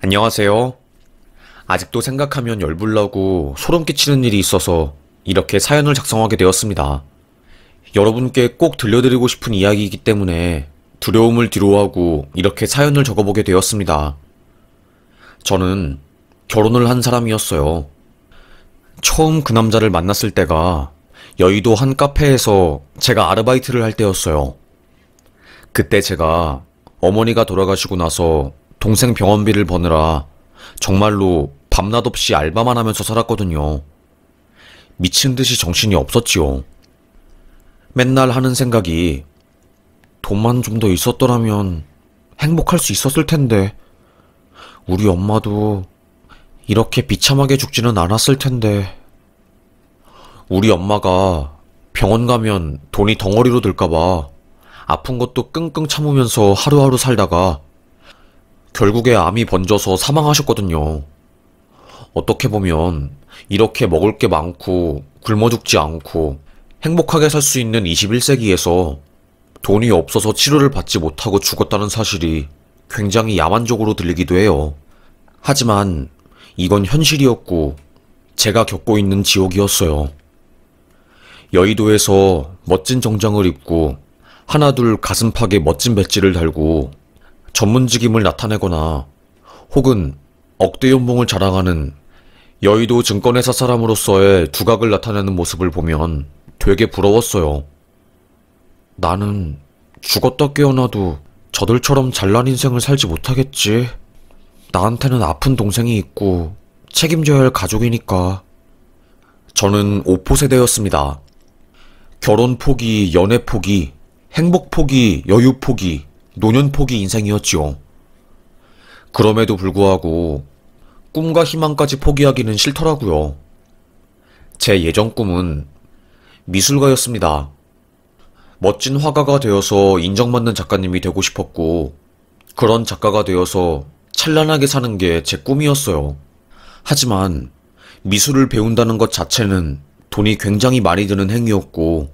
안녕하세요. 아직도 생각하면 열불나고 소름 끼치는 일이 있어서 이렇게 사연을 작성하게 되었습니다. 여러분께 꼭 들려드리고 싶은 이야기이기 때문에 두려움을 뒤로하고 이렇게 사연을 적어보게 되었습니다. 저는 결혼을 한 사람이었어요. 처음 그 남자를 만났을 때가 여의도 한 카페에서 제가 아르바이트를 할 때였어요. 그때 제가 어머니가 돌아가시고 나서 동생 병원비를 버느라 정말로 밤낮 없이 알바만 하면서 살았거든요. 미친 듯이 정신이 없었지요. 맨날 하는 생각이 돈만 좀 더 있었더라면 행복할 수 있었을 텐데, 우리 엄마도 이렇게 비참하게 죽지는 않았을 텐데, 우리 엄마가 병원 가면 돈이 덩어리로 들까봐 아픈 것도 끙끙 참으면서 하루하루 살다가 결국에 암이 번져서 사망하셨거든요. 어떻게 보면 이렇게 먹을 게 많고 굶어 죽지 않고 행복하게 살 수 있는 21세기에서 돈이 없어서 치료를 받지 못하고 죽었다는 사실이 굉장히 야만적으로 들리기도 해요. 하지만 이건 현실이었고 제가 겪고 있는 지옥이었어요. 여의도에서 멋진 정장을 입고 하나둘 가슴팍에 멋진 배지를 달고 전문직임을 나타내거나 혹은 억대 연봉을 자랑하는 여의도 증권회사 사람으로서의 두각을 나타내는 모습을 보면 되게 부러웠어요. 나는 죽었다 깨어나도 저들처럼 잘난 인생을 살지 못하겠지. 나한테는 아픈 동생이 있고 책임져야 할 가족이니까. 저는 오포 세대였습니다. 결혼 포기, 연애 포기, 행복 포기, 여유 포기, 노년 포기 인생이었지요. 그럼에도 불구하고 꿈과 희망까지 포기하기는 싫더라고요. 제 예전 꿈은 미술가였습니다. 멋진 화가가 되어서 인정받는 작가님이 되고 싶었고, 그런 작가가 되어서 찬란하게 사는 게 제 꿈이었어요. 하지만 미술을 배운다는 것 자체는 돈이 굉장히 많이 드는 행위였고,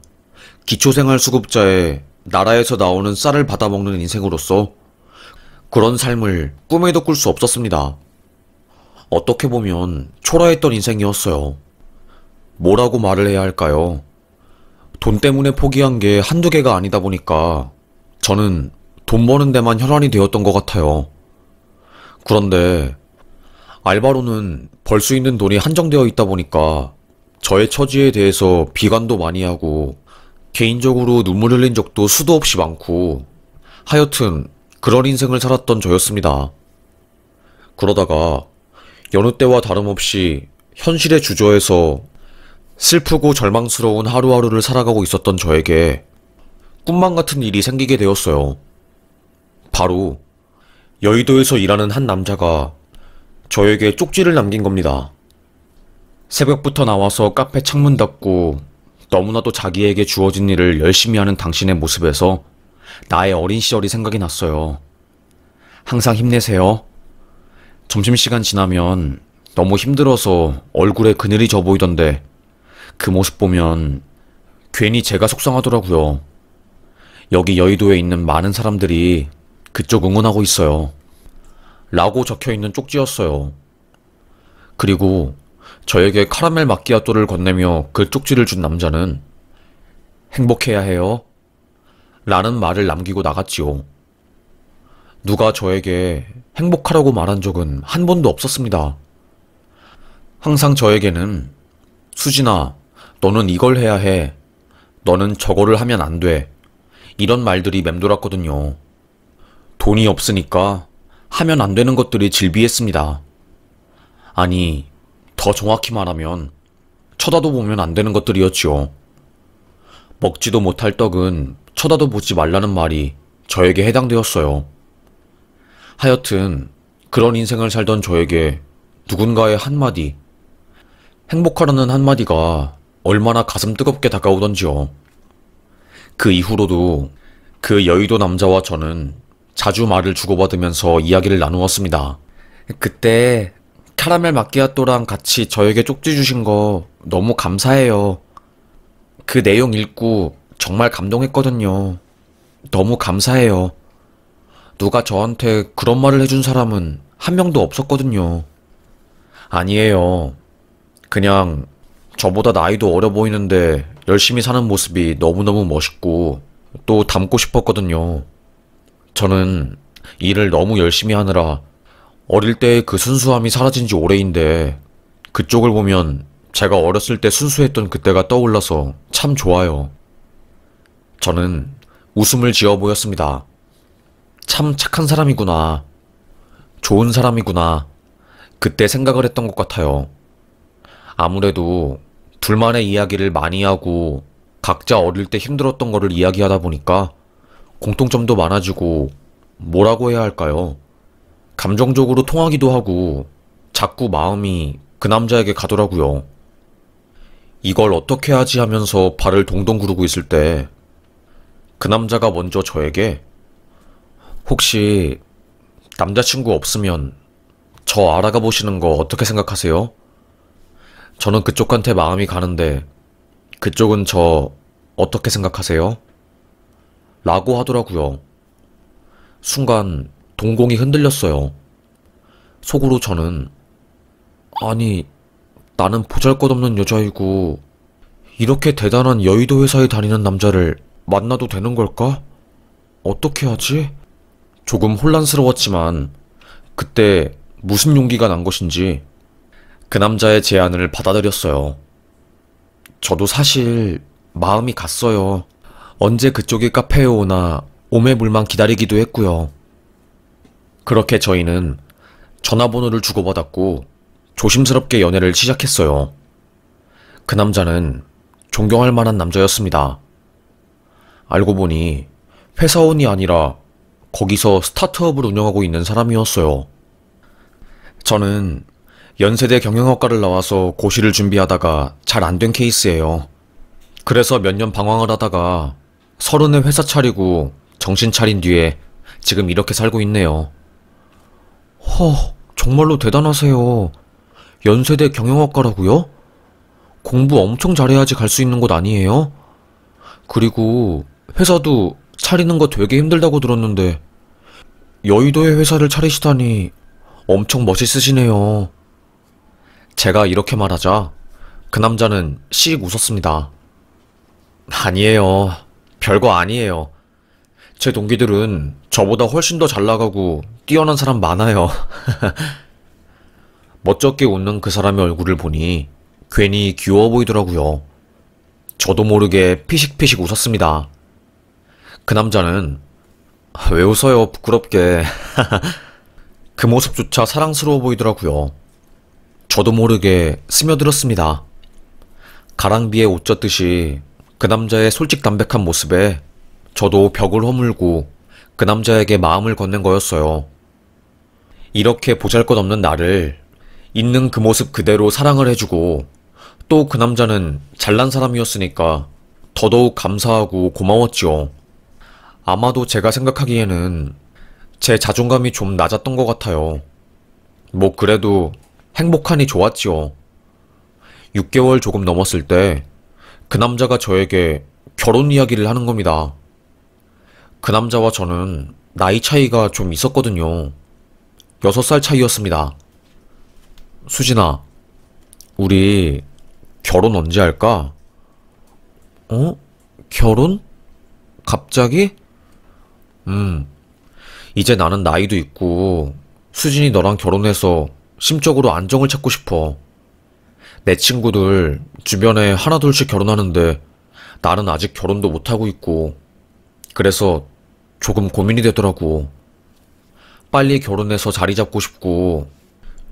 기초생활수급자의 나라에서 나오는 쌀을 받아먹는 인생으로서 그런 삶을 꿈에도 꿀 수 없었습니다. 어떻게 보면 초라했던 인생이었어요. 뭐라고 말을 해야 할까요? 돈 때문에 포기한 게 한두 개가 아니다 보니까 저는 돈 버는 데만 혈안이 되었던 것 같아요. 그런데 알바로는 벌 수 있는 돈이 한정되어 있다 보니까 저의 처지에 대해서 비관도 많이 하고 개인적으로 눈물 흘린 적도 수도 없이 많고, 하여튼 그런 인생을 살았던 저였습니다. 그러다가 여느 때와 다름없이 현실에 주저해서 슬프고 절망스러운 하루하루를 살아가고 있었던 저에게 꿈만 같은 일이 생기게 되었어요. 바로 여의도에서 일하는 한 남자가 저에게 쪽지를 남긴 겁니다. 새벽부터 나와서 카페 창문 닫고 너무나도 자기에게 주어진 일을 열심히 하는 당신의 모습에서 나의 어린 시절이 생각이 났어요. 항상 힘내세요. 점심시간 지나면 너무 힘들어서 얼굴에 그늘이 져 보이던데 그 모습 보면 괜히 제가 속상하더라고요. 여기 여의도에 있는 많은 사람들이 그쪽 응원하고 있어요. 라고 적혀있는 쪽지였어요. 그리고 저에게 카라멜 마끼아또를 건네며 그 쪽지를 준 남자는 행복해야 해요. 라는 말을 남기고 나갔지요. 누가 저에게 행복하라고 말한 적은 한 번도 없었습니다. 항상 저에게는 수진아, 너는 이걸 해야 해. 너는 저거를 하면 안 돼. 이런 말들이 맴돌았거든요. 돈이 없으니까 하면 안 되는 것들이 질비했습니다. 아니, 더 정확히 말하면 쳐다도 보면 안 되는 것들이었지요. 먹지도 못할 떡은 쳐다도 보지 말라는 말이 저에게 해당되었어요. 하여튼 그런 인생을 살던 저에게 누군가의 한마디, 행복하라는 한마디가 얼마나 가슴 뜨겁게 다가오던지요. 그 이후로도 그 여의도 남자와 저는 자주 말을 주고받으면서 이야기를 나누었습니다. 그때 카라멜 마끼아또랑 같이 저에게 쪽지 주신 거 너무 감사해요. 그 내용 읽고 정말 감동했거든요. 너무 감사해요. 누가 저한테 그런 말을 해준 사람은 한 명도 없었거든요. 아니에요. 그냥 저보다 나이도 어려 보이는데 열심히 사는 모습이 너무너무 멋있고 또 닮고 싶었거든요. 저는 일을 너무 열심히 하느라 어릴 때의 그 순수함이 사라진 지 오래인데 그쪽을 보면 제가 어렸을 때 순수했던 그때가 떠올라서 참 좋아요. 저는 웃음을 지어 보였습니다. 참 착한 사람이구나. 좋은 사람이구나. 그때 생각을 했던 것 같아요. 아무래도 둘만의 이야기를 많이 하고 각자 어릴 때 힘들었던 거를 이야기하다 보니까 공통점도 많아지고 뭐라고 해야 할까요? 감정적으로 통하기도 하고 자꾸 마음이 그 남자에게 가더라고요. 이걸 어떻게 하지 하면서 발을 동동 구르고 있을 때 그 남자가 먼저 저에게 혹시 남자친구 없으면 저 알아가 보시는 거 어떻게 생각하세요? 저는 그쪽한테 마음이 가는데 그쪽은 저 어떻게 생각하세요? 라고 하더라고요. 순간 동공이 흔들렸어요. 속으로 저는 아니 나는 보잘것없는 여자이고 이렇게 대단한 여의도 회사에 다니는 남자를 만나도 되는 걸까? 어떻게 하지? 조금 혼란스러웠지만 그때 무슨 용기가 난 것인지 그 남자의 제안을 받아들였어요. 저도 사실 마음이 갔어요. 언제 그쪽이 카페에 오나 오매불망 기다리기도 했고요. 그렇게 저희는 전화번호를 주고받았고 조심스럽게 연애를 시작했어요. 그 남자는 존경할 만한 남자였습니다. 알고 보니 회사원이 아니라 거기서 스타트업을 운영하고 있는 사람이었어요. 저는 연세대 경영학과를 나와서 고시를 준비하다가 잘 안 된 케이스예요. 그래서 몇 년 방황을 하다가 30에 회사 차리고 정신 차린 뒤에 지금 이렇게 살고 있네요. 정말로 대단하세요. 연세대 경영학과라고요? 공부 엄청 잘해야지 갈 수 있는 곳 아니에요? 그리고 회사도 차리는 거 되게 힘들다고 들었는데 여의도에 회사를 차리시다니 엄청 멋있으시네요. 제가 이렇게 말하자 그 남자는 씩 웃었습니다. 아니에요. 별거 아니에요. 제 동기들은 저보다 훨씬 더 잘 나가고 뛰어난 사람 많아요. 멋쩍게 웃는 그 사람의 얼굴을 보니 괜히 귀여워 보이더라고요. 저도 모르게 피식피식 웃었습니다. 그 남자는 왜 웃어요, 부끄럽게. 그 모습조차 사랑스러워 보이더라고요. 저도 모르게 스며들었습니다. 가랑비에 옷 젖듯이 그 남자의 솔직담백한 모습에 저도 벽을 허물고 그 남자에게 마음을 건넨 거였어요. 이렇게 보잘것없는 나를 있는 그 모습 그대로 사랑을 해주고 또 그 남자는 잘난 사람이었으니까 더더욱 감사하고 고마웠지요. 아마도 제가 생각하기에는 제 자존감이 좀 낮았던 것 같아요. 뭐 그래도 행복하니 좋았지요. 6개월 조금 넘었을 때 그 남자가 저에게 결혼 이야기를 하는 겁니다. 그 남자와 저는 나이 차이가 좀 있었거든요. 6살 차이였습니다. 수진아, 우리 결혼 언제 할까? 결혼? 갑자기? 이제 나는 나이도 있고 수진이 너랑 결혼해서 심적으로 안정을 찾고 싶어. 내 친구들 주변에 하나둘씩 결혼하는데 나는 아직 결혼도 못하고 있고 그래서 조금 고민이 되더라고. 빨리 결혼해서 자리 잡고 싶고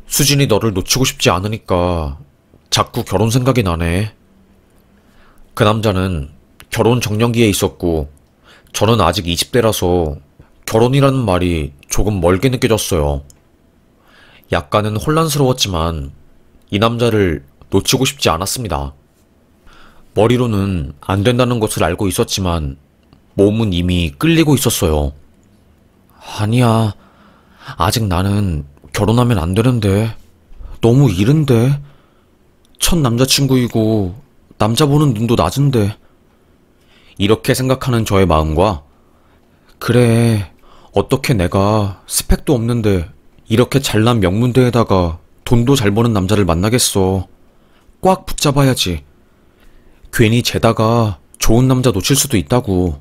수진이 너를 놓치고 싶지 않으니까 자꾸 결혼 생각이 나네. 그 남자는 결혼 정년기에 있었고 저는 아직 20대라서 결혼이라는 말이 조금 멀게 느껴졌어요. 약간은 혼란스러웠지만 이 남자를 놓치고 싶지 않았습니다. 머리로는 안 된다는 것을 알고 있었지만 몸은 이미 끌리고 있었어요. 아니야, 아직 나는 결혼하면 안 되는데. 너무 이른데. 첫 남자친구이고 남자 보는 눈도 낮은데. 이렇게 생각하는 저의 마음과 그래, 어떻게 내가 스펙도 없는데 이렇게 잘난 명문대에다가 돈도 잘 버는 남자를 만나겠어. 꽉 붙잡아야지. 괜히 재다가 좋은 남자 놓칠 수도 있다고.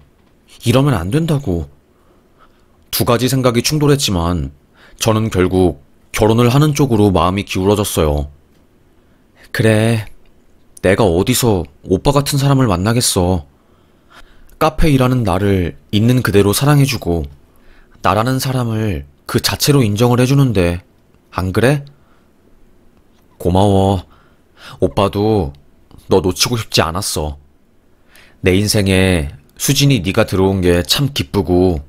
이러면 안 된다고. 두 가지 생각이 충돌했지만 저는 결국 결혼을 하는 쪽으로 마음이 기울어졌어요. 그래, 내가 어디서 오빠 같은 사람을 만나겠어. 카페 일하는 나를 있는 그대로 사랑해주고 나라는 사람을 그 자체로 인정을 해주는데 안 그래? 고마워. 오빠도 너 놓치고 싶지 않았어. 내 인생에 수진이 네가 들어온 게 참 기쁘고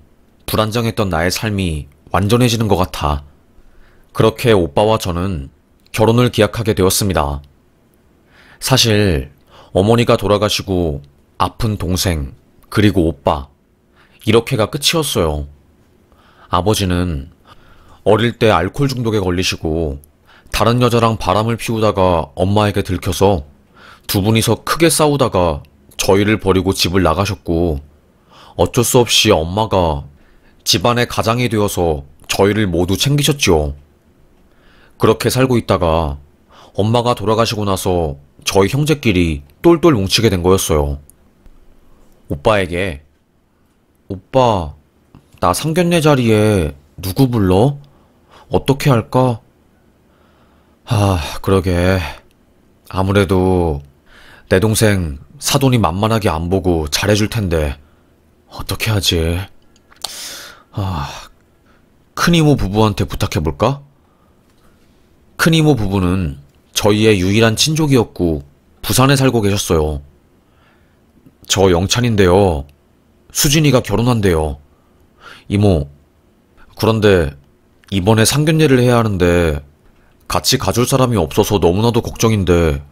불안정했던 나의 삶이 완전해지는 것 같아. 그렇게 오빠와 저는 결혼을 기약하게 되었습니다. 사실 어머니가 돌아가시고 아픈 동생 그리고 오빠 이렇게가 끝이었어요. 아버지는 어릴 때 알코올 중독에 걸리시고 다른 여자랑 바람을 피우다가 엄마에게 들켜서 두 분이서 크게 싸우다가 저희를 버리고 집을 나가셨고 어쩔 수 없이 엄마가 집안의 가장이 되어서 저희를 모두 챙기셨지요. 그렇게 살고 있다가 엄마가 돌아가시고 나서 저희 형제끼리 똘똘 뭉치게 된 거였어요. 오빠에게 오빠, 나 상견례 자리에 누구 불러? 어떻게 할까? 그러게. 아무래도 내 동생 사돈이 만만하게 안 보고 잘해줄 텐데 어떻게 하지? 큰이모 부부한테 부탁해볼까? 큰이모 부부는 저희의 유일한 친족이었고 부산에 살고 계셨어요. 저 영찬인데요. 수진이가 결혼한대요. 이모, 그런데 이번에 상견례를 해야 하는데 같이 가줄 사람이 없어서 너무나도 걱정인데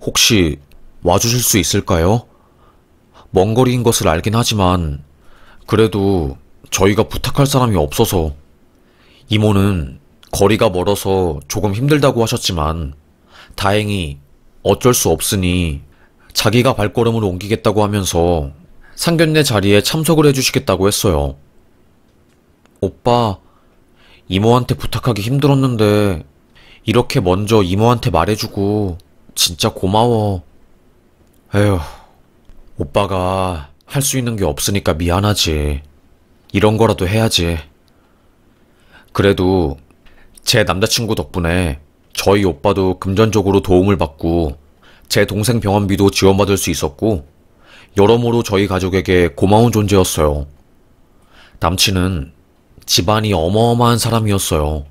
혹시 와주실 수 있을까요? 먼 거리인 것을 알긴 하지만 그래도 저희가 부탁할 사람이 없어서. 이모는 거리가 멀어서 조금 힘들다고 하셨지만 다행히 어쩔 수 없으니 자기가 발걸음을 옮기겠다고 하면서 상견례 자리에 참석을 해주시겠다고 했어요. 오빠, 이모한테 부탁하기 힘들었는데 이렇게 먼저 이모한테 말해주고 진짜 고마워. 에휴, 오빠가 할 수 있는 게 없으니까 미안하지. 이런 거라도 해야지. 그래도 제 남자친구 덕분에 저희 오빠도 금전적으로 도움을 받고 제 동생 병원비도 지원받을 수 있었고 여러모로 저희 가족에게 고마운 존재였어요. 남친은 집안이 어마어마한 사람이었어요.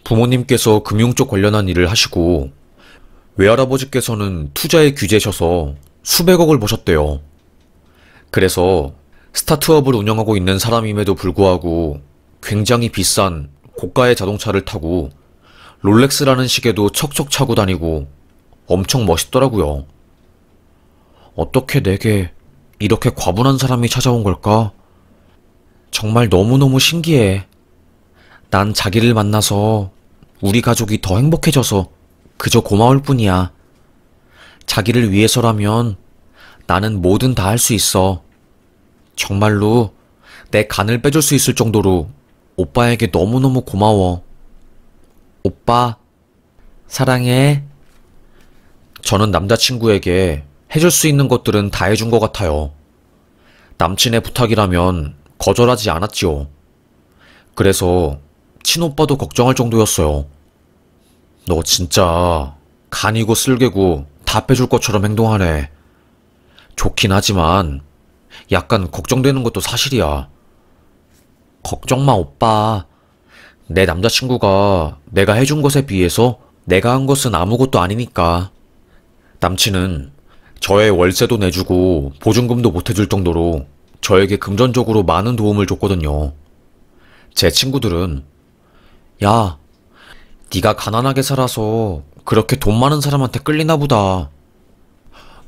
부모님께서 금융 쪽 관련한 일을 하시고 외할아버지께서는 투자에 규제셔서 수백억을 버셨대요. 그래서 스타트업을 운영하고 있는 사람임에도 불구하고 굉장히 비싼 고가의 자동차를 타고 롤렉스라는 시계도 척척 차고 다니고 엄청 멋있더라고요. 어떻게 내게 이렇게 과분한 사람이 찾아온 걸까? 정말 너무너무 신기해. 난 자기를 만나서 우리 가족이 더 행복해져서 그저 고마울 뿐이야. 자기를 위해서라면 나는 뭐든 다 할 수 있어. 정말로 내 간을 빼줄 수 있을 정도로 오빠에게 너무너무 고마워. 오빠, 사랑해. 저는 남자친구에게 해줄 수 있는 것들은 다 해준 것 같아요. 남친의 부탁이라면 거절하지 않았지요. 그래서 친오빠도 걱정할 정도였어요. 너 진짜 간이고 쓸개고 다 빼줄 것처럼 행동하네. 좋긴 하지만 약간 걱정되는 것도 사실이야. 걱정 마, 오빠. 내 남자친구가 내가 해준 것에 비해서 내가 한 것은 아무것도 아니니까. 남친은 저의 월세도 내주고 보증금도 못 해줄 정도로 저에게 금전적으로 많은 도움을 줬거든요. 제 친구들은 야, 네가 가난하게 살아서 그렇게 돈 많은 사람한테 끌리나 보다.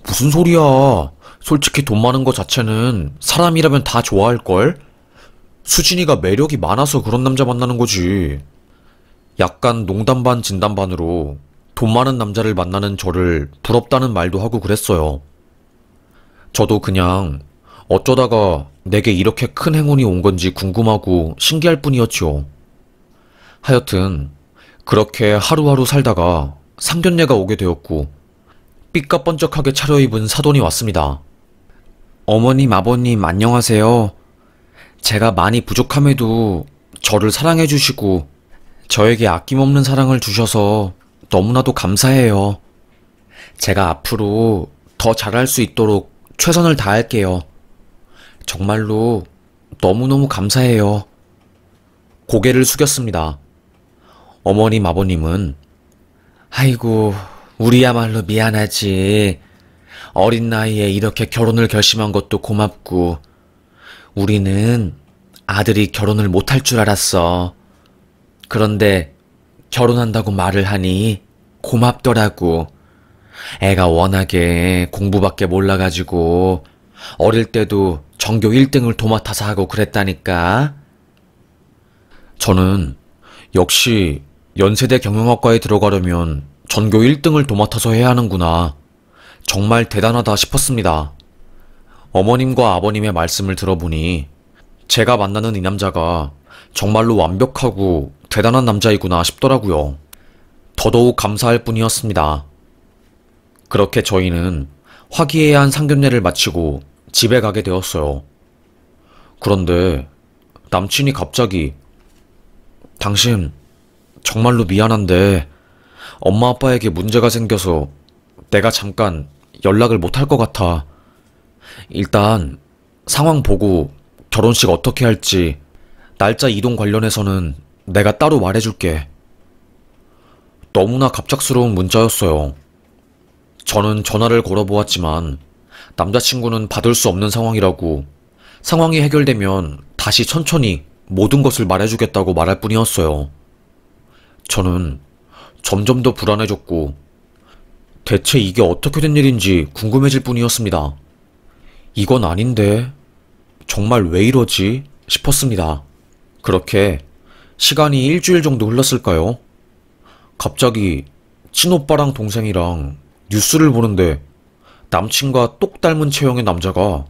무슨 소리야. 솔직히 돈 많은 거 자체는 사람이라면 다 좋아할걸? 수진이가 매력이 많아서 그런 남자 만나는 거지. 약간 농담 반 진담 반으로 돈 많은 남자를 만나는 저를 부럽다는 말도 하고 그랬어요. 저도 그냥 어쩌다가 내게 이렇게 큰 행운이 온 건지 궁금하고 신기할 뿐이었죠. 하여튼 그렇게 하루하루 살다가 상견례가 오게 되었고 삐까뻔쩍하게 차려입은 사돈이 왔습니다. 어머님, 아버님 안녕하세요. 제가 많이 부족함에도 저를 사랑해주시고 저에게 아낌없는 사랑을 주셔서 너무나도 감사해요. 제가 앞으로 더 잘할 수 있도록 최선을 다할게요. 정말로 너무너무 감사해요. 고개를 숙였습니다. 어머님, 아버님은 아이고, 우리야말로 미안하지. 어린 나이에 이렇게 결혼을 결심한 것도 고맙고 우리는 아들이 결혼을 못할 줄 알았어. 그런데 결혼한다고 말을 하니 고맙더라고. 애가 워낙에 공부밖에 몰라가지고 어릴 때도 전교 1등을 도맡아서 하고 그랬다니까. 저는 역시 연세대 경영학과에 들어가려면 전교 1등을 도맡아서 해야 하는구나. 정말 대단하다 싶었습니다. 어머님과 아버님의 말씀을 들어보니 제가 만나는 이 남자가 정말로 완벽하고 대단한 남자이구나 싶더라고요. 더더욱 감사할 뿐이었습니다. 그렇게 저희는 화기애애한 상견례를 마치고 집에 가게 되었어요. 그런데 남친이 갑자기 당신 정말로 미안한데 엄마 아빠에게 문제가 생겨서 내가 잠깐 연락을 못할 것 같아. 일단 상황 보고 결혼식 어떻게 할지 날짜 이동 관련해서는 내가 따로 말해줄게. 너무나 갑작스러운 문자였어요. 저는 전화를 걸어보았지만 남자친구는 받을 수 없는 상황이라고 상황이 해결되면 다시 천천히 모든 것을 말해주겠다고 말할 뿐이었어요. 저는 점점 더 불안해졌고 대체 이게 어떻게 된 일인지 궁금해질 뿐이었습니다. 이건 아닌데 정말 왜 이러지 싶었습니다. 그렇게 시간이 일주일 정도 흘렀을까요? 갑자기 친오빠랑 동생이랑 뉴스를 보는데 남친과 똑 닮은 체형의 남자가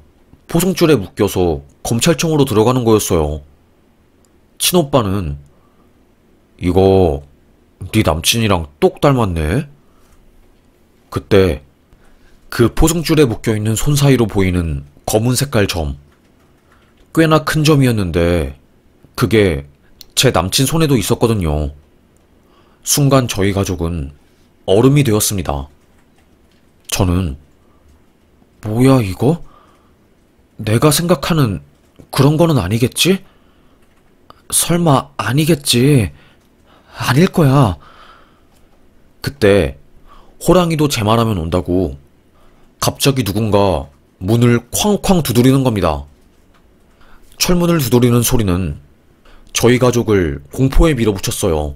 포승줄에 묶여서 검찰청으로 들어가는 거였어요. 친오빠는 이거 네 남친이랑 똑 닮았네? 그때 그 포승줄에 묶여있는 손 사이로 보이는 검은 색깔 점. 꽤나 큰 점이었는데 그게 제 남친 손에도 있었거든요. 순간 저희 가족은 얼음이 되었습니다. 저는 뭐야 이거? 내가 생각하는 그런 거는 아니겠지? 설마 아니겠지? 아닐 거야. 그때 호랑이도 제 말하면 온다고 갑자기 누군가 문을 쾅쾅 두드리는 겁니다. 철문을 두드리는 소리는 저희 가족을 공포에 밀어붙였어요.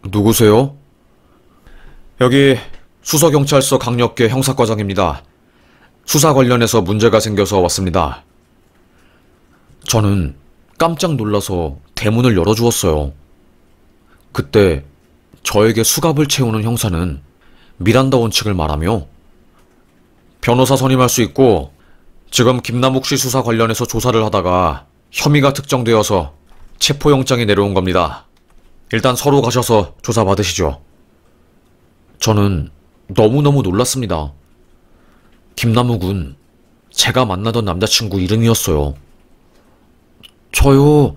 누구세요? 여기 수서경찰서 강력계 형사과장입니다. 수사 관련해서 문제가 생겨서 왔습니다. 저는 깜짝 놀라서 대문을 열어주었어요. 그때 저에게 수갑을 채우는 형사는 미란다 원칙을 말하며 변호사 선임할 수 있고 지금 김남욱 씨 수사 관련해서 조사를 하다가 혐의가 특정되어서 체포영장이 내려온 겁니다. 일단 서로 가셔서 조사 받으시죠. 저는 너무너무 놀랐습니다. 김남욱은 제가 만나던 남자친구 이름이었어요. 저요,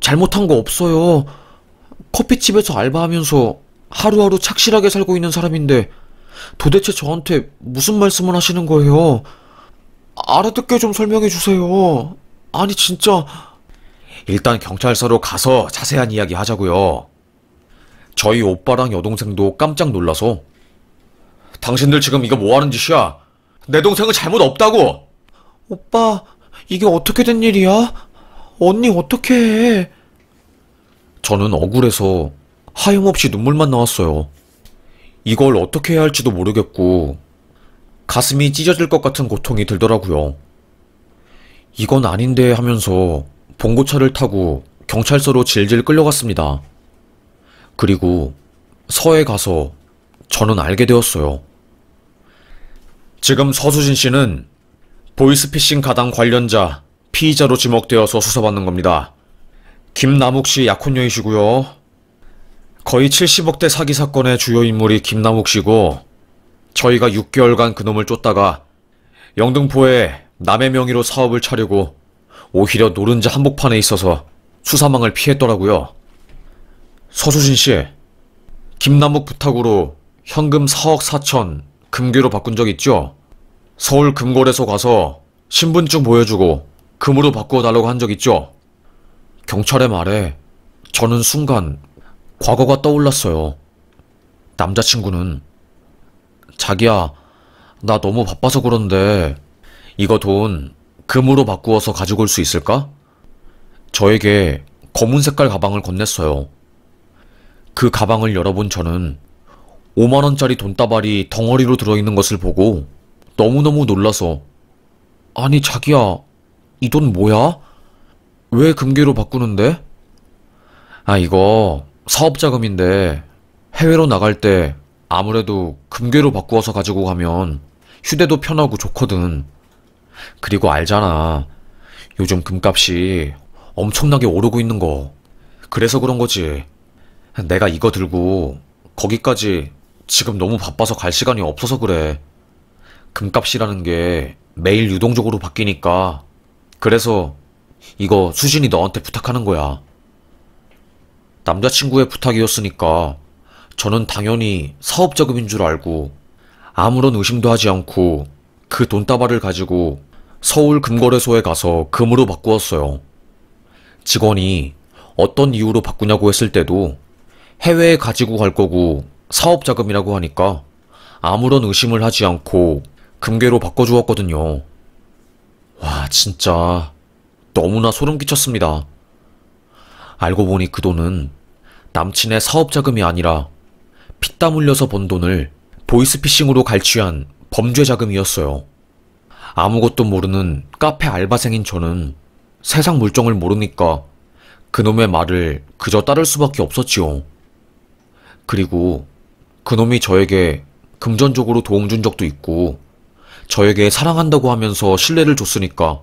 잘못한 거 없어요. 커피집에서 알바하면서 하루하루 착실하게 살고 있는 사람인데 도대체 저한테 무슨 말씀을 하시는 거예요? 알아듣게 좀 설명해 주세요. 아니 진짜. 일단 경찰서로 가서 자세한 이야기 하자고요. 저희 오빠랑 여동생도 깜짝 놀라서 당신들 지금 이거 뭐 하는 짓이야? 내 동생은 잘못 없다고! 오빠, 이게 어떻게 된 일이야? 언니 어떻게 해? 저는 억울해서 하염없이 눈물만 나왔어요. 이걸 어떻게 해야 할지도 모르겠고 가슴이 찢어질 것 같은 고통이 들더라고요. 이건 아닌데 하면서 봉고차를 타고 경찰서로 질질 끌려갔습니다. 그리고 서에 가서 저는 알게 되었어요. 지금 서수진 씨는 보이스피싱 가당 관련자, 피의자로 지목되어서 수사받는 겁니다. 김남욱 씨 약혼녀이시고요. 거의 70억대 사기 사건의 주요 인물이 김남욱 씨고, 저희가 6개월간 그놈을 쫓다가 영등포에 남의 명의로 사업을 차리고 오히려 노른자 한복판에 있어서 수사망을 피했더라고요. 서수진 씨, 김남욱 부탁으로 현금 4억 4천 금괴로 바꾼 적 있죠? 서울 금거래소 가서 신분증 보여주고 금으로 바꾸어 달라고 한 적 있죠? 경찰의 말에 저는 순간 과거가 떠올랐어요. 남자친구는 자기야, 나 너무 바빠서 그런데 이거 돈 금으로 바꾸어서 가지고 올 수 있을까? 저에게 검은 색깔 가방을 건넸어요. 그 가방을 열어본 저는 5만원짜리 돈다발이 덩어리로 들어있는 것을 보고 너무너무 놀라서 아니 자기야, 이 돈 뭐야? 왜 금괴로 바꾸는데? 아, 이거 사업자금인데 해외로 나갈 때 아무래도 금괴로 바꾸어서 가지고 가면 휴대도 편하고 좋거든. 그리고 알잖아. 요즘 금값이 엄청나게 오르고 있는 거. 그래서 그런 거지. 내가 이거 들고 거기까지 지금 너무 바빠서 갈 시간이 없어서 그래. 금값이라는 게 매일 유동적으로 바뀌니까. 그래서 이거 수진이 너한테 부탁하는 거야. 남자친구의 부탁이었으니까 저는 당연히 사업자금인 줄 알고 아무런 의심도 하지 않고 그 돈다발을 가지고 서울 금거래소에 가서 금으로 바꾸었어요. 직원이 어떤 이유로 바꾸냐고 했을 때도 해외에 가지고 갈 거고 사업자금이라고 하니까 아무런 의심을 하지 않고 금괴로 바꿔주었거든요. 와, 진짜 너무나 소름 끼쳤습니다. 알고 보니 그 돈은 남친의 사업자금이 아니라 피땀 흘려서 번 돈을 보이스피싱으로 갈취한 범죄 자금이었어요. 아무것도 모르는 카페 알바생인 저는 세상 물정을 모르니까 그놈의 말을 그저 따를 수밖에 없었지요. 그리고 그놈이 저에게 금전적으로 도움 준 적도 있고 저에게 사랑한다고 하면서 신뢰를 줬으니까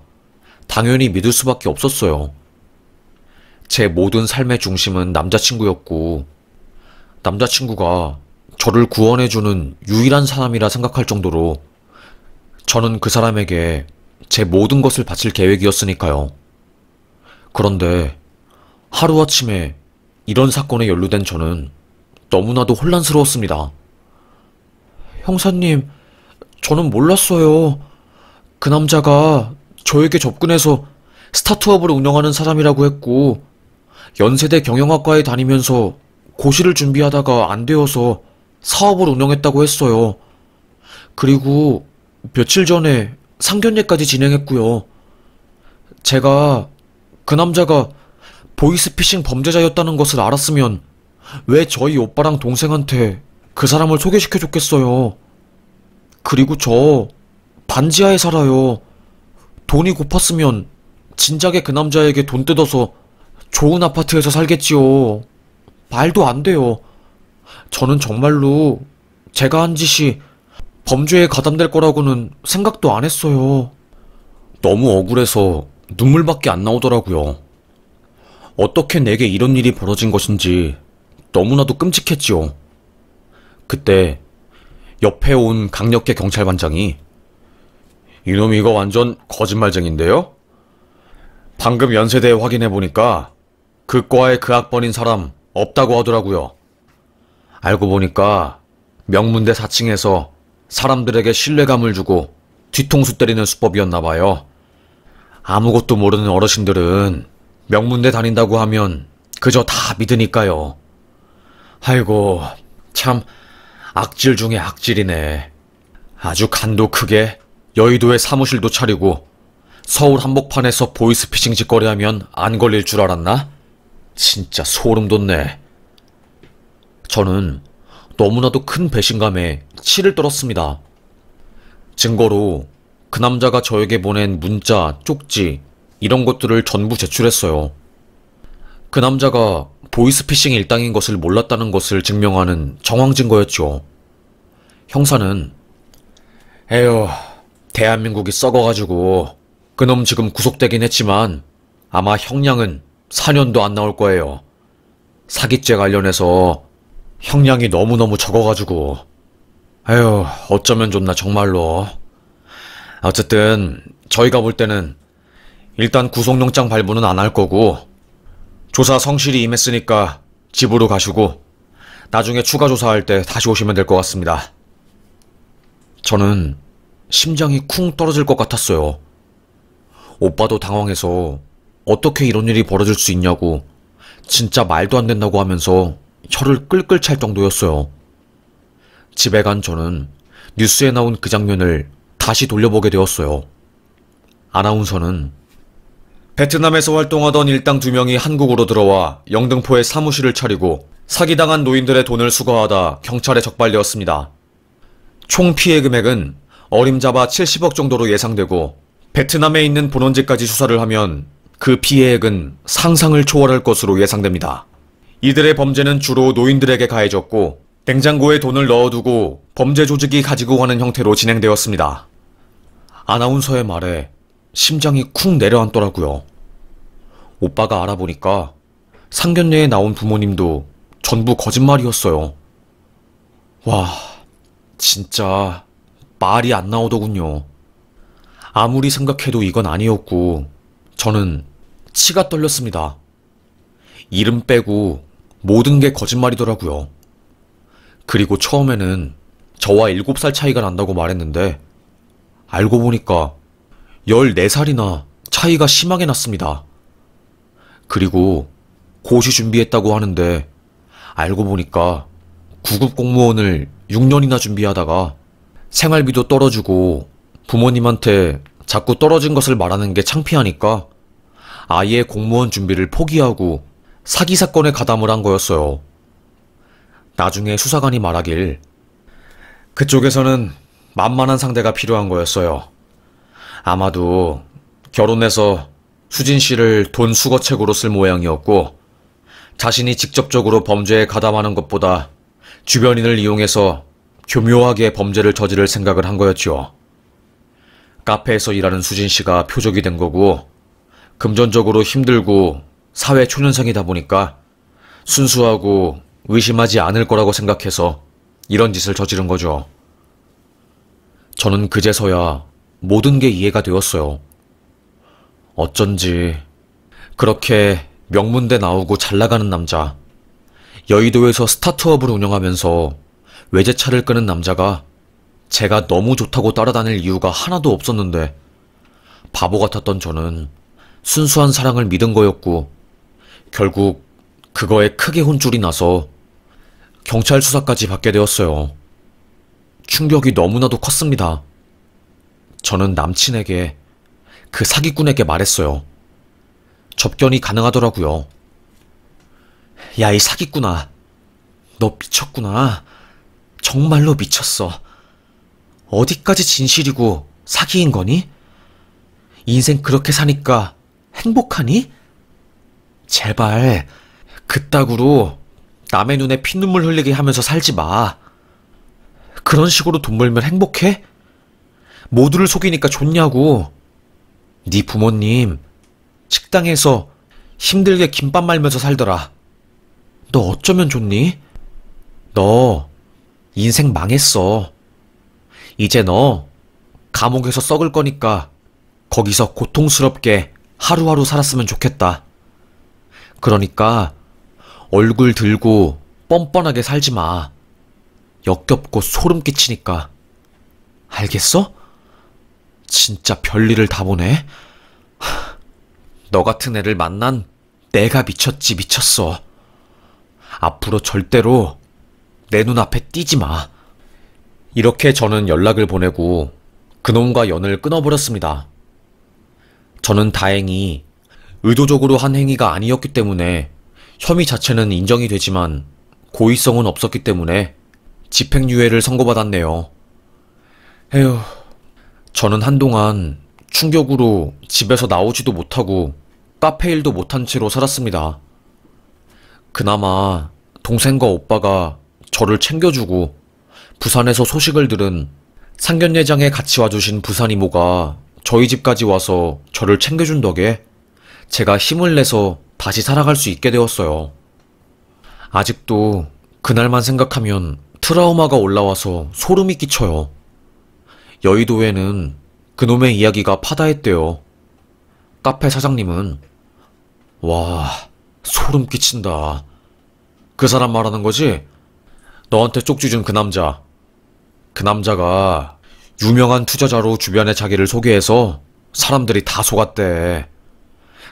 당연히 믿을 수밖에 없었어요. 제 모든 삶의 중심은 남자친구였고 남자친구가 저를 구원해주는 유일한 사람이라 생각할 정도로 저는 그 사람에게 제 모든 것을 바칠 계획이었으니까요. 그런데 하루아침에 이런 사건에 연루된 저는 너무나도 혼란스러웠습니다. 형사님, 저는 몰랐어요. 그 남자가 저에게 접근해서 스타트업을 운영하는 사람이라고 했고 연세대 경영학과에 다니면서 고시를 준비하다가 안 되어서 사업을 운영했다고 했어요. 그리고 며칠 전에 상견례까지 진행했고요. 제가 그 남자가 보이스피싱 범죄자였다는 것을 알았으면 왜 저희 오빠랑 동생한테 그 사람을 소개시켜줬겠어요. 그리고 저 반지하에 살아요. 돈이 고팠으면 진작에 그 남자에게 돈 뜯어서 좋은 아파트에서 살겠지요. 말도 안 돼요. 저는 정말로 제가 한 짓이 범죄에 가담될 거라고는 생각도 안 했어요. 너무 억울해서 눈물밖에 안 나오더라고요. 어떻게 내게 이런 일이 벌어진 것인지 너무나도 끔찍했지요. 그때 옆에 온 강력계 경찰반장이 이놈 이거 완전 거짓말쟁인데요? 방금 연세대에 확인해보니까 그 과에 그 학번인 사람 없다고 하더라고요. 알고 보니까 명문대 4층에서 사람들에게 신뢰감을 주고 뒤통수 때리는 수법이었나봐요. 아무것도 모르는 어르신들은 명문대 다닌다고 하면 그저 다 믿으니까요. 아이고, 참 악질 중에 악질이네. 아주 간도 크게 여의도에 사무실도 차리고 서울 한복판에서 보이스피싱 짓거리하면 안 걸릴 줄 알았나? 진짜 소름 돋네. 저는 너무나도 큰 배신감에 치를 떨었습니다. 증거로 그 남자가 저에게 보낸 문자, 쪽지 이런 것들을 전부 제출했어요. 그 남자가 보이스피싱 일당인 것을 몰랐다는 것을 증명하는 정황 증거였죠. 형사는 에휴, 대한민국이 썩어가지고 그놈 지금 구속되긴 했지만 아마 형량은 4년도 안 나올 거예요. 사기죄 관련해서 형량이 너무너무 적어가지고. 에휴, 어쩌면 좋나 정말로. 어쨌든 저희가 볼 때는 일단 구속영장 발부는 안 할 거고, 조사 성실히 임했으니까 집으로 가시고 나중에 추가 조사할 때 다시 오시면 될 것 같습니다. 저는 심장이 쿵 떨어질 것 같았어요. 오빠도 당황해서 어떻게 이런 일이 벌어질 수 있냐고 진짜 말도 안 된다고 하면서 혀를 끌끌 찰 정도였어요. 집에 간 저는 뉴스에 나온 그 장면을 다시 돌려보게 되었어요. 아나운서는 베트남에서 활동하던 일당 2명이 한국으로 들어와 영등포에 사무실을 차리고 사기당한 노인들의 돈을 수거하다 경찰에 적발되었습니다. 총 피해 금액은 어림잡아 70억 정도로 예상되고 베트남에 있는 본원지까지 수사를 하면 그 피해액은 상상을 초월할 것으로 예상됩니다. 이들의 범죄는 주로 노인들에게 가해졌고 냉장고에 돈을 넣어두고 범죄 조직이 가지고 가는 형태로 진행되었습니다. 아나운서의 말에 심장이 쿵 내려앉더라고요. 오빠가 알아보니까 상견례에 나온 부모님도 전부 거짓말이었어요. 와, 진짜 말이 안 나오더군요. 아무리 생각해도 이건 아니었고 저는 치가 떨렸습니다. 이름 빼고 모든 게 거짓말이더라고요. 그리고 처음에는 저와 7살 차이가 난다고 말했는데 알고 보니까 14살이나 차이가 심하게 났습니다. 그리고 고시 준비했다고 하는데 알고 보니까 9급 공무원을 6년이나 준비하다가 생활비도 떨어지고 부모님한테 자꾸 떨어진 것을 말하는 게 창피하니까 아예 공무원 준비를 포기하고 사기 사건에 가담을 한 거였어요. 나중에 수사관이 말하길 그쪽에서는 만만한 상대가 필요한 거였어요. 아마도 결혼해서 수진 씨를 돈 수거책으로 쓸 모양이었고 자신이 직접적으로 범죄에 가담하는 것보다 주변인을 이용해서 교묘하게 범죄를 저지를 생각을 한 거였죠. 카페에서 일하는 수진 씨가 표적이 된 거고 금전적으로 힘들고 사회 초년생이다 보니까 순수하고 의심하지 않을 거라고 생각해서 이런 짓을 저지른 거죠. 저는 그제서야 모든 게 이해가 되었어요. 어쩐지 그렇게 명문대 나오고 잘나가는 남자, 여의도에서 스타트업을 운영하면서 외제차를 끄는 남자가 제가 너무 좋다고 따라다닐 이유가 하나도 없었는데 바보 같았던 저는 순수한 사랑을 믿은 거였고 결국 그거에 크게 혼쭐이 나서 경찰 수사까지 받게 되었어요. 충격이 너무나도 컸습니다. 저는 남친에게, 그 사기꾼에게 말했어요. 접견이 가능하더라고요. 야, 이 사기꾼아. 너 미쳤구나. 정말로 미쳤어. 어디까지 진실이고 사기인 거니? 인생 그렇게 사니까 행복하니? 제발 그따구로 남의 눈에 피눈물 흘리게 하면서 살지 마. 그런 식으로 돈 벌면 행복해? 모두를 속이니까 좋냐고. 네 부모님 식당에서 힘들게 김밥 말면서 살더라. 너 어쩌면 좋니? 너 인생 망했어. 이제 너 감옥에서 썩을 거니까 거기서 고통스럽게 하루하루 살았으면 좋겠다. 그러니까 얼굴 들고 뻔뻔하게 살지 마. 역겹고 소름 끼치니까. 알겠어? 진짜 별일을 다 보네. 너 같은 애를 만난 내가 미쳤지 미쳤어. 앞으로 절대로 내 눈앞에 띄지 마. 이렇게 저는 연락을 보내고 그놈과 연을 끊어버렸습니다. 저는 다행히 의도적으로 한 행위가 아니었기 때문에 혐의 자체는 인정이 되지만 고의성은 없었기 때문에 집행유예를 선고받았네요. 에휴, 저는 한동안 충격으로 집에서 나오지도 못하고 카페 일도 못한 채로 살았습니다. 그나마 동생과 오빠가 저를 챙겨주고 부산에서 소식을 들은 상견례장에 같이 와주신 부산 이모가 저희 집까지 와서 저를 챙겨준 덕에 제가 힘을 내서 다시 살아갈 수 있게 되었어요. 아직도 그날만 생각하면 트라우마가 올라와서 소름이 끼쳐요. 여의도에는 그놈의 이야기가 파다했대요. 카페 사장님은 와, 소름 끼친다. 그 사람 말하는 거지? 너한테 쪽지 준 그 남자. 그 남자가 유명한 투자자로 주변에 자기를 소개해서 사람들이 다 속았대.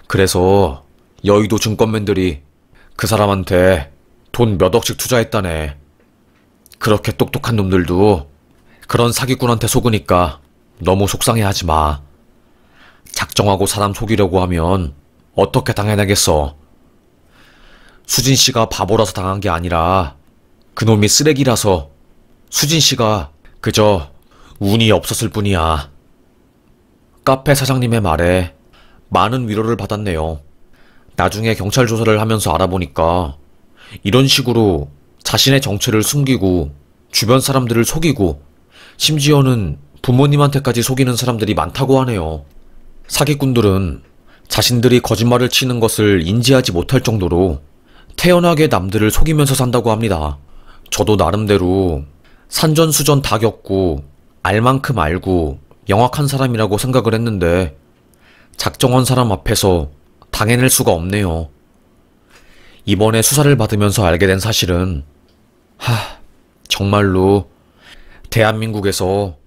그래서 여의도 증권맨들이 그 사람한테 돈 몇 억씩 투자했다네. 그렇게 똑똑한 놈들도 그런 사기꾼한테 속으니까 너무 속상해하지 마. 작정하고 사람 속이려고 하면 어떻게 당해내겠어. 수진 씨가 바보라서 당한 게 아니라 그놈이 쓰레기라서 수진 씨가 그저 운이 없었을 뿐이야. 카페 사장님의 말에 많은 위로를 받았네요. 나중에 경찰 조사를 하면서 알아보니까 이런 식으로 자신의 정체를 숨기고 주변 사람들을 속이고 심지어는 부모님한테까지 속이는 사람들이 많다고 하네요. 사기꾼들은 자신들이 거짓말을 치는 것을 인지하지 못할 정도로 태연하게 남들을 속이면서 산다고 합니다. 저도 나름대로 산전수전 다 겪고 알 만큼 알고 영악한 사람이라고 생각을 했는데 작정한 사람 앞에서 당해낼 수가 없네요. 이번에 수사를 받으면서 알게 된 사실은 정말로 대한민국에서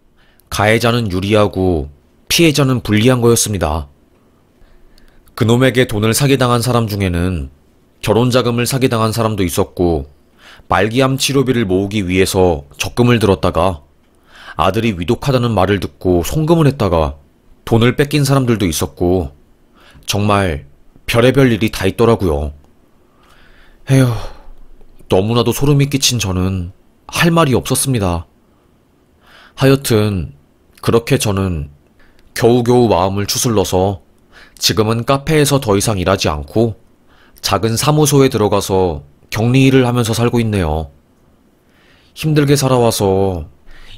가해자는 유리하고 피해자는 불리한 거였습니다. 그놈에게 돈을 사기당한 사람 중에는 결혼자금을 사기당한 사람도 있었고 말기암 치료비를 모으기 위해서 적금을 들었다가 아들이 위독하다는 말을 듣고 송금을 했다가 돈을 뺏긴 사람들도 있었고 정말 별의별 일이 다 있더라고요. 에휴, 너무나도 소름이 끼친 저는 할 말이 없었습니다. 하여튼 그렇게 저는 겨우겨우 마음을 추슬러서 지금은 카페에서 더 이상 일하지 않고 작은 사무소에 들어가서 격리 일을 하면서 살고 있네요. 힘들게 살아와서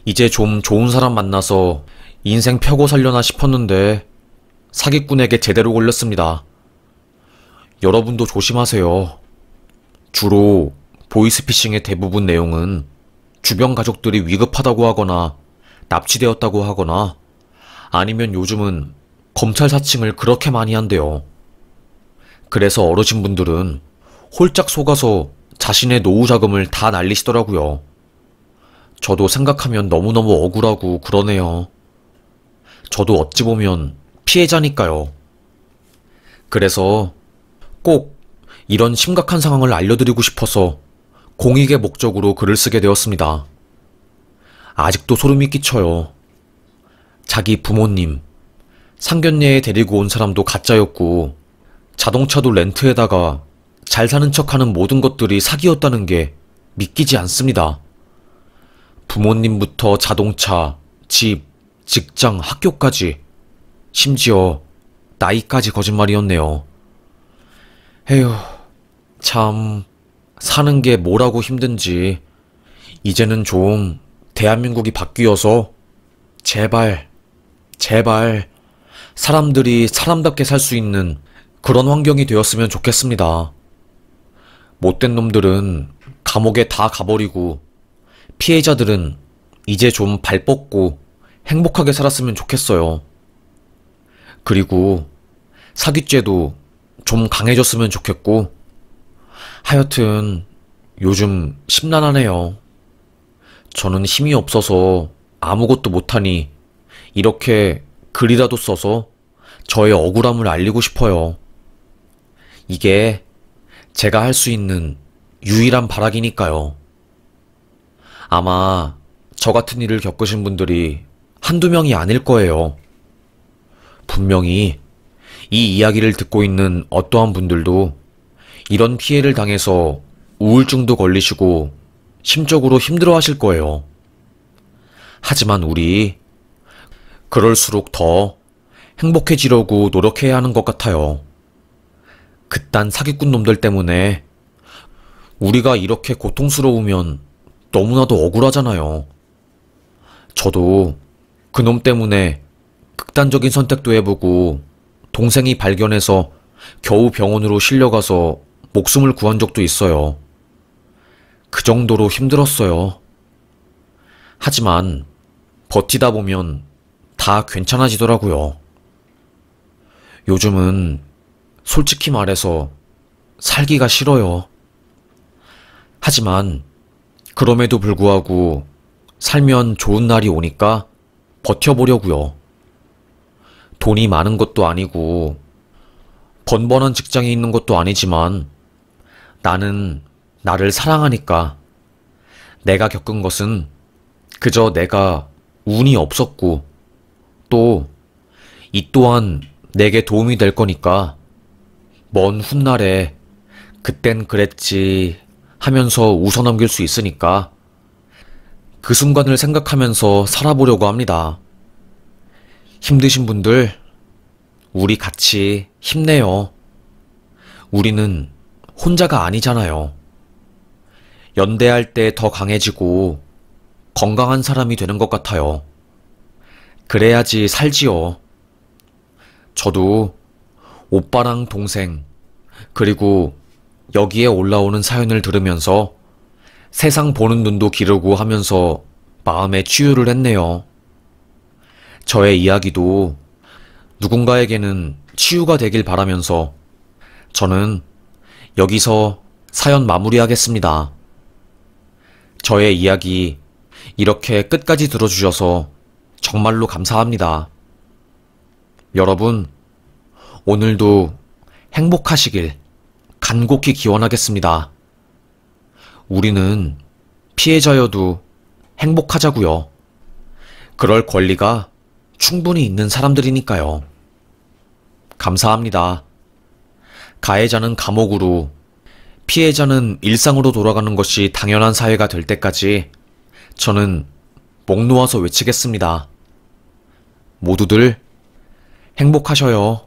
이제 좀 좋은 사람 만나서 인생 펴고 살려나 싶었는데 사기꾼에게 제대로 걸렸습니다. 여러분도 조심하세요. 주로 보이스피싱의 대부분 내용은 주변 가족들이 위급하다고 하거나 납치되었다고 하거나 아니면 요즘은 검찰 사칭을 그렇게 많이 한대요. 그래서 어르신분들은 홀짝 속아서 자신의 노후 자금을 다 날리시더라고요. 저도 생각하면 너무너무 억울하고 그러네요. 저도 어찌 보면 피해자니까요. 그래서 꼭 이런 심각한 상황을 알려드리고 싶어서 공익의 목적으로 글을 쓰게 되었습니다. 아직도 소름이 끼쳐요. 자기 부모님, 상견례에 데리고 온 사람도 가짜였고 자동차도 렌트에다가 잘 사는 척하는 모든 것들이 사기였다는 게 믿기지 않습니다. 부모님부터 자동차, 집, 직장, 학교까지 심지어 나이까지 거짓말이었네요. 에휴, 참 사는 게 뭐라고 힘든지 이제는 좀 대한민국이 바뀌어서 제발 사람들이 사람답게 살 수 있는 그런 환경이 되었으면 좋겠습니다. 못된 놈들은 감옥에 다 가버리고 피해자들은 이제 좀 발 뻗고 행복하게 살았으면 좋겠어요. 그리고 사기죄도 좀 강해졌으면 좋겠고 하여튼 요즘 심란하네요. 저는 힘이 없어서 아무것도 못하니 이렇게 글이라도 써서 저의 억울함을 알리고 싶어요. 이게 제가 할 수 있는 유일한 발악이니까요. 아마 저 같은 일을 겪으신 분들이 한두 명이 아닐 거예요. 분명히 이 이야기를 듣고 있는 어떠한 분들도 이런 피해를 당해서 우울증도 걸리시고 심적으로 힘들어 하실 거예요. 하지만 우리 그럴수록 더 행복해지려고 노력해야 하는 것 같아요. 그딴 사기꾼 놈들 때문에 우리가 이렇게 고통스러우면 너무나도 억울하잖아요. 저도 그놈 때문에 극단적인 선택도 해보고 동생이 발견해서 겨우 병원으로 실려가서 목숨을 구한 적도 있어요. 그 정도로 힘들었어요. 하지만 버티다 보면 다 괜찮아지더라고요. 요즘은 솔직히 말해서 살기가 싫어요. 하지만 그럼에도 불구하고 살면 좋은 날이 오니까 버텨보려고요. 돈이 많은 것도 아니고 번번한 직장에 있는 것도 아니지만 나는 나를 사랑하니까 내가 겪은 것은 그저 내가 운이 없었고 또 이 또한 내게 도움이 될 거니까 먼 훗날에 그땐 그랬지 하면서 웃어넘길 수 있으니까 그 순간을 생각하면서 살아보려고 합니다. 힘드신 분들, 우리 같이 힘내요. 우리는 혼자가 아니잖아요. 연대할 때 더 강해지고 건강한 사람이 되는 것 같아요. 그래야지 살지요. 저도 오빠랑 동생, 그리고 여기에 올라오는 사연을 들으면서 세상 보는 눈도 기르고 하면서 마음의 치유를 했네요. 저의 이야기도 누군가에게는 치유가 되길 바라면서 저는 여기서 사연 마무리하겠습니다. 저의 이야기 이렇게 끝까지 들어주셔서 정말로 감사합니다. 여러분, 오늘도 행복하시길 간곡히 기원하겠습니다. 우리는 피해자여도 행복하자고요. 그럴 권리가 충분히 있는 사람들이니까요. 감사합니다. 가해자는 감옥으로, 피해자는 일상으로 돌아가는 것이 당연한 사회가 될 때까지 저는 목 놓아서 외치겠습니다. 모두들 행복하셔요.